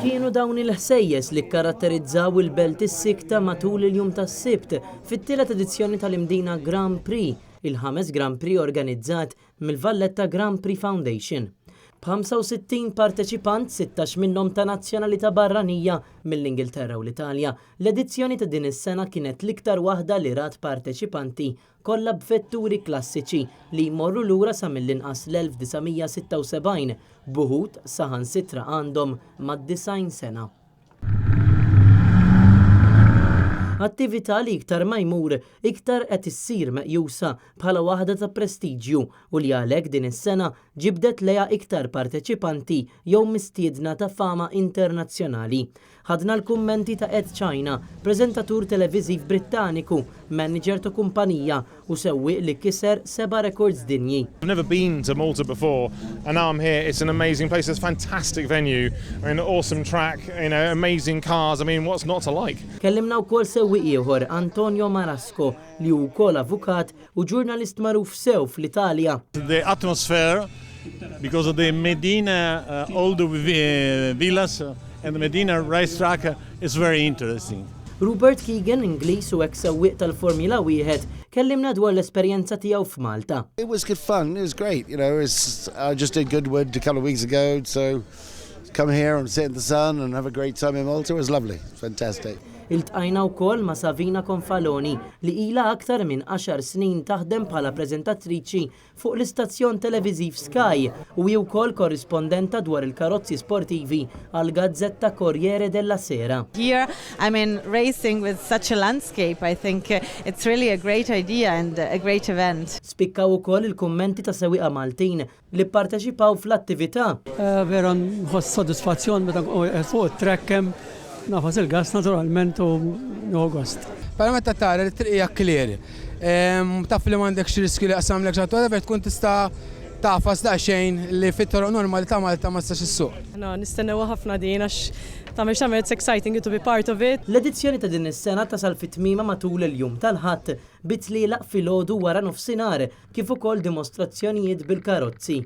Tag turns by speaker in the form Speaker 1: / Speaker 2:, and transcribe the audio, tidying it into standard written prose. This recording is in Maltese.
Speaker 1: Kienu dawn il-ħsejjes li kkaratterizzaw il-belt is-sikta matul il-jum tas-Sibt fit-tielet edizzjoni tal-imdina Grand Prix, il-5 Grand Prix organizzat mill-Valletta Grand Prix Foundation. B'65 parteċipant, 16 minnhom ta' nazzjonalità barranija mill-Ingilterra u l-Italja. L-edizzjoni ta' din is-sena kienet l-iktar waħda li rat parteċipanti kollha b'vetturi klassiċi li jmorru lura sa mill-inqas l-1976 buħud saħansitra għandhom mad-90 sena. Attività li iktar ma jmur iktar qed issir meqjusa bħala waħda ta' prestiġju u li għalhekk din is-sena ġibdet lejha iktar parteċipanti jew mistiedna ta' fama internazzjonali. Ħadna l-kummenti ta' Ed China, preżentatur televiżiv Brittaniku, manager ta' kumpanija u sewwieq li kiser 7 records dinji.
Speaker 2: I've never been to Malta before and now I'm here. It's an amazing place. It's a fantastic venue. An awesome track, amazing cars. I mean, what's not to like?
Speaker 1: Kellimna wkoll sewwieq ieħor Antonio Marasco li hu wkoll avukat u ġurnalist magħruf sew fl-Italja.
Speaker 3: The atmosphere because of the Medina all the villas and the Medina racetrack is very interesting.
Speaker 1: Rupert Keegan, Ingliż u ex-sewwieq tal-Formula 1, kellimna dwar l-esperjenza tiegħu f'Malta.
Speaker 4: It was good fun. It was great. I just did Goodwood a couple of weeks ago, so come here and sit in the sun and have a great time in Malta. It was lovely. Fantastic.
Speaker 1: Iltqajna wkoll ma' Savina Confaloni li ilha aktar minn 10 snin taħdem bħala preżentatriċi fuq l-istazzjon televiżiv Sky u hi wkoll korrispondenta dwar il-karozzi sportivi għal gazzetta Corriere della Sera.
Speaker 5: Here, racing with such a landscape, I think it's really a great idea and a great event.
Speaker 1: Spikkaw ukoll il-kummenti ta' sewwieqa Maltin li pparteċipaw fl-attività.
Speaker 6: Vera nħoss sodisfazzjon meta fuq it-trekkem nafas il-gas naturalment u August.
Speaker 7: Para meta tara li triqija clear. Taf li m'għandek xi riski li qasam lek ġatwara ver tkun tista' tafas daqsxejn li fit-toroq normali ta' Malta ma tistax issuq.
Speaker 8: No, nistennew ħafna din għax tagħmel it's exciting to be part of it.
Speaker 1: L-edizzjoni ta' din is-sena tasal fit-tmiema matul il-jum tal-Ħadd bitlielaq filgħodu wara nofsinhar kif ukoll dimostrazzjonijiet bil-karozzi.